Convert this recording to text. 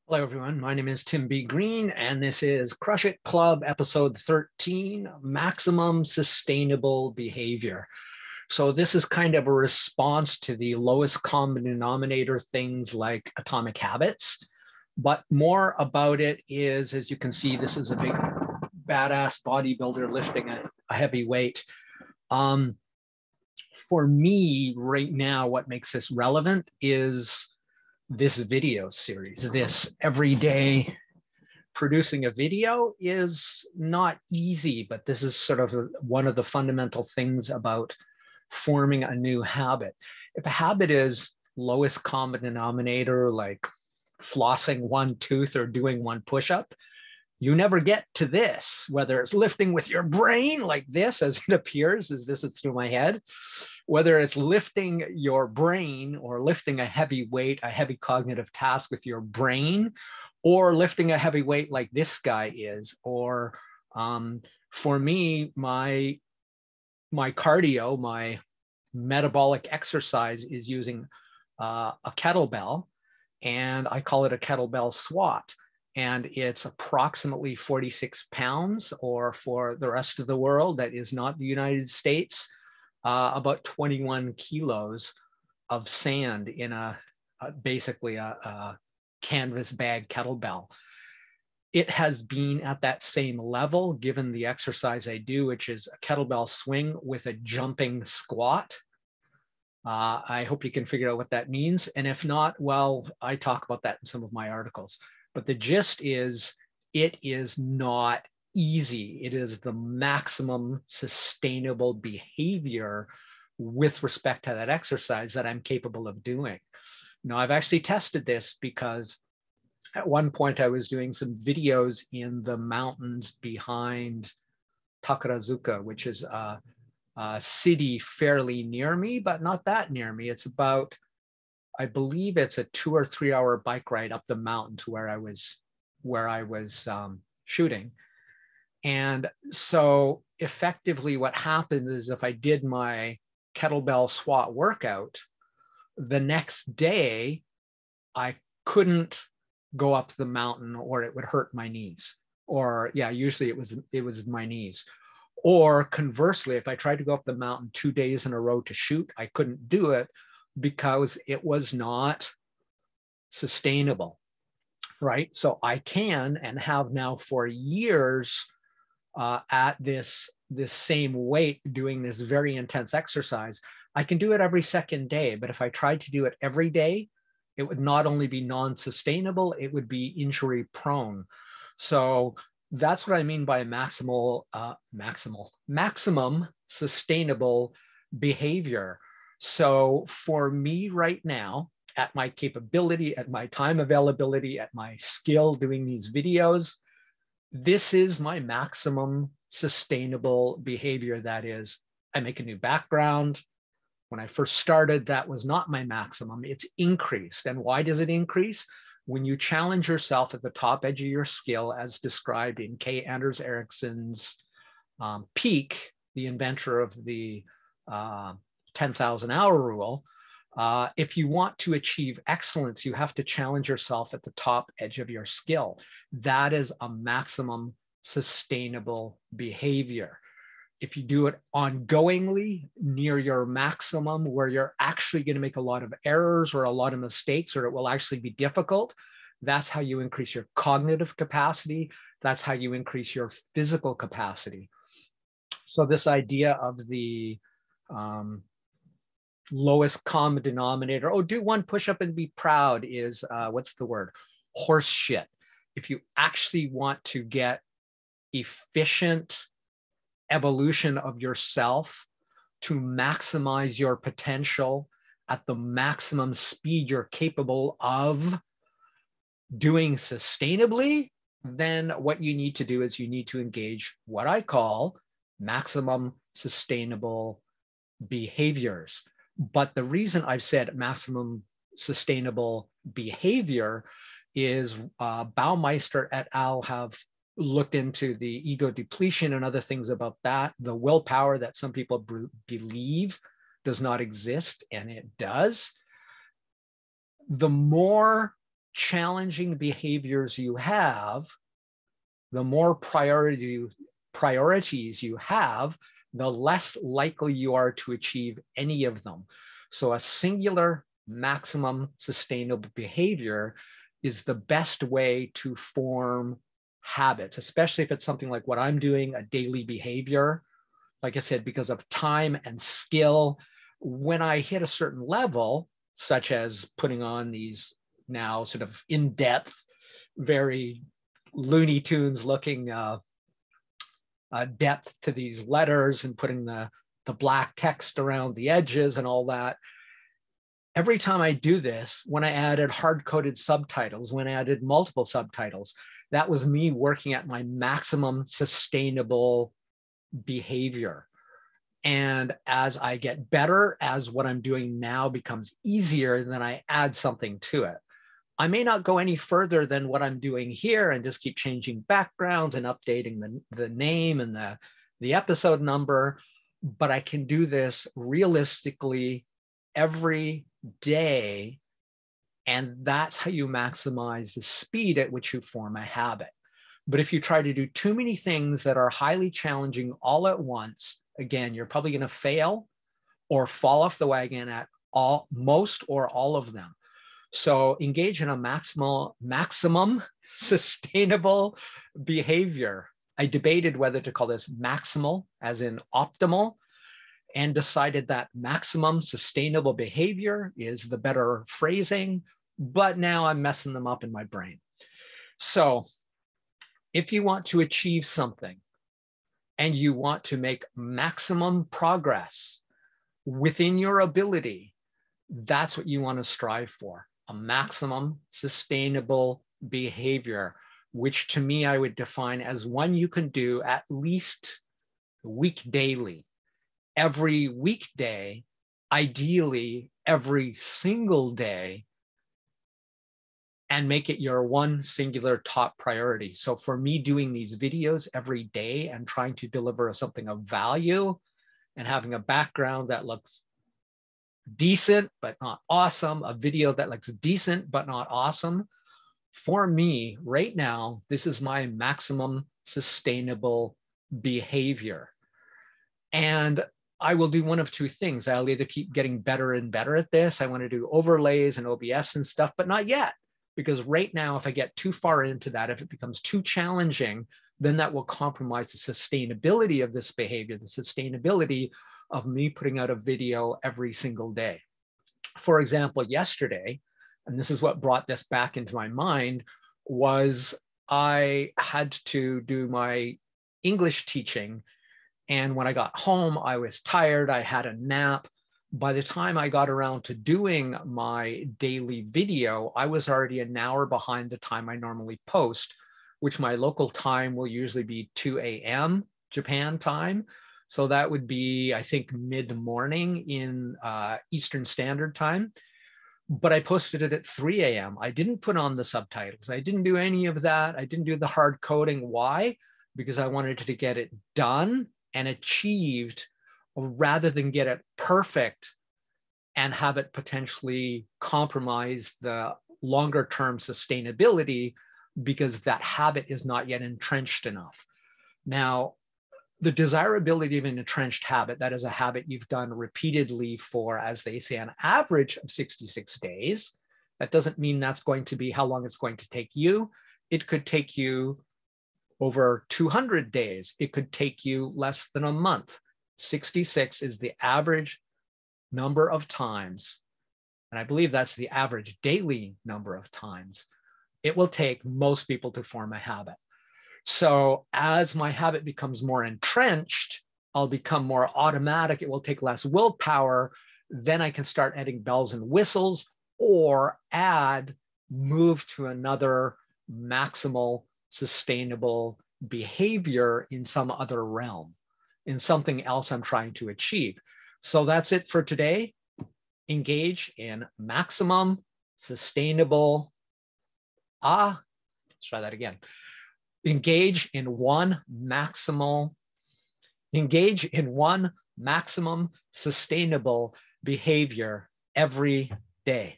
Hello, everyone. My name is Tim B. Green, and this is Crush It Club, episode 13, Maximum Sustainable Behavior. So this is kind of a response to the lowest common denominator things like atomic habits. But more about it is, as you can see, this is a big badass bodybuilder lifting a heavy weight. For me right now, what makes this relevant is this video series. This everyday producing a video is not easy, but this is sort of one of the fundamental things about forming a new habit. If a habit is lowest common denominator, like flossing one tooth or doing one push-up, you never get to this, whether it's lifting with your brain like this, as it appears, as this is through my head, whether it's lifting your brain or lifting a heavy weight, a heavy cognitive task with your brain, or lifting a heavy weight like this guy is, or for me, my cardio, my metabolic exercise is using a kettlebell, and I call it a kettlebell squat. And it's approximately 46 pounds, or for the rest of the world that is not the United States, about 21 kilos of sand in basically a canvas bag kettlebell. It has been at that same level given the exercise I do, which is a kettlebell swing with a jumping squat. I hope you can figure out what that means. And if not, well, I talk about that in some of my articles. But the gist is, it is not easy. It is the maximum sustainable behavior with respect to that exercise that I'm capable of doing. Now, I've actually tested this because at one point I was doing some videos in the mountains behind Takarazuka, which is a city fairly near me, but not that near me. It's about, I believe it's a 2 or 3 hour bike ride up the mountain to where I was shooting. And so effectively what happened is, if I did my kettlebell squat workout, the next day I couldn't go up the mountain, or it would hurt my knees. Or yeah, usually it was my knees. Or conversely, if I tried to go up the mountain 2 days in a row to shoot, I couldn't do it because it was not sustainable, right? So I can, and have now for years, at this same weight, doing this very intense exercise. I can do it every second day, but if I tried to do it every day, it would not only be non-sustainable, it would be injury prone. So that's what I mean by maximum sustainable behavior. So for me right now, at my capability, at my time availability, at my skill doing these videos, this is my maximum sustainable behavior. That is, I make a new background. When I first started, that was not my maximum. It's increased. And why does it increase? When you challenge yourself at the top edge of your skill, as described in K. Anders Ericsson's Peak, the inventor of the 10,000 hour rule. If you want to achieve excellence, you have to challenge yourself at the top edge of your skill. That is a maximum sustainable behavior. If you do it ongoingly near your maximum, where you're actually going to make a lot of errors or a lot of mistakes, or it will actually be difficult, that's how you increase your cognitive capacity. That's how you increase your physical capacity. So this idea of the lowest common denominator, oh, do one push-up and be proud, is what's the word? Horse shit. If you actually want to get efficient evolution of yourself to maximize your potential at the maximum speed you're capable of doing sustainably, then what you need to do is you need to engage what I call maximum sustainable behaviors. But the reason I've said maximum sustainable behavior is Baumeister et al. Have looked into the ego depletion and other things about that, the willpower that some people believe does not exist, and it does. The more challenging behaviors you have, the more priorities you have, the less likely you are to achieve any of them. So a singular maximum sustainable behavior is the best way to form habits, especially if it's something like what I'm doing, a daily behavior. Like I said, because of time and skill, when I hit a certain level, such as putting on these now sort of in-depth, very Looney Tunes looking depth to these letters and putting the black text around the edges and all that. Every time I do this, when I added hard-coded subtitles, when I added multiple subtitles, that was me working at my maximum sustainable behavior. And as I get better, as what I'm doing now becomes easier, then I add something to it. I may not go any further than what I'm doing here and just keep changing backgrounds and updating the name and the episode number, but I can do this realistically every day. And that's how you maximize the speed at which you form a habit. But if you try to do too many things that are highly challenging all at once, again, you're probably going to fail or fall off the wagon at most or all of them. So engage in a maximum sustainable behavior. I debated whether to call this maximal, as in optimal, and decided that maximum sustainable behavior is the better phrasing, but now I'm messing them up in my brain. So if you want to achieve something and you want to make maximum progress within your ability, that's what you want to strive for, a maximum sustainable behavior, which to me I would define as one you can do at least daily. Every weekday, ideally every single day, and make it your one singular top priority. So for me, doing these videos every day and trying to deliver something of value and having a background that looks decent but not awesome, a video that looks decent but not awesome, for me right now, this is my maximum sustainable behavior. And I will do one of two things. I'll either keep getting better and better at this. I want to do overlays and OBS and stuff, but not yet. Because right now, if I get too far into that, if it becomes too challenging, then that will compromise the sustainability of this behavior, the sustainability of me putting out a video every single day. For example, yesterday, and this is what brought this back into my mind, was I had to do my English teaching. And when I got home, I was tired. I had a nap. By the time I got around to doing my daily video, I was already an hour behind the time I normally post, which my local time will usually be 2 a.m. Japan time. So that would be, I think, mid-morning in Eastern Standard Time. But I posted it at 3 a.m. I didn't put on the subtitles. I didn't do any of that. I didn't do the hard coding. Why? Because I wanted to get it done and achieved rather than get it perfect and have it potentially compromise the longer term sustainability because that habit is not yet entrenched enough. Now, the desirability of an entrenched habit, that is a habit you've done repeatedly for, as they say, an average of 66 days. That doesn't mean that's going to be how long it's going to take you. It could take you over 200 days. It could take you less than a month. 66 is the average number of times, and I believe that's the average daily number of times it will take most people to form a habit. So as my habit becomes more entrenched, I'll become more automatic. It will take less willpower. Then I can start adding bells and whistles or move to another maximal sustainable behavior in some other realm, in something else I'm trying to achieve. So that's it for today. Engage in maximum sustainable, let's try that again. Engage in one maximum sustainable behavior every day.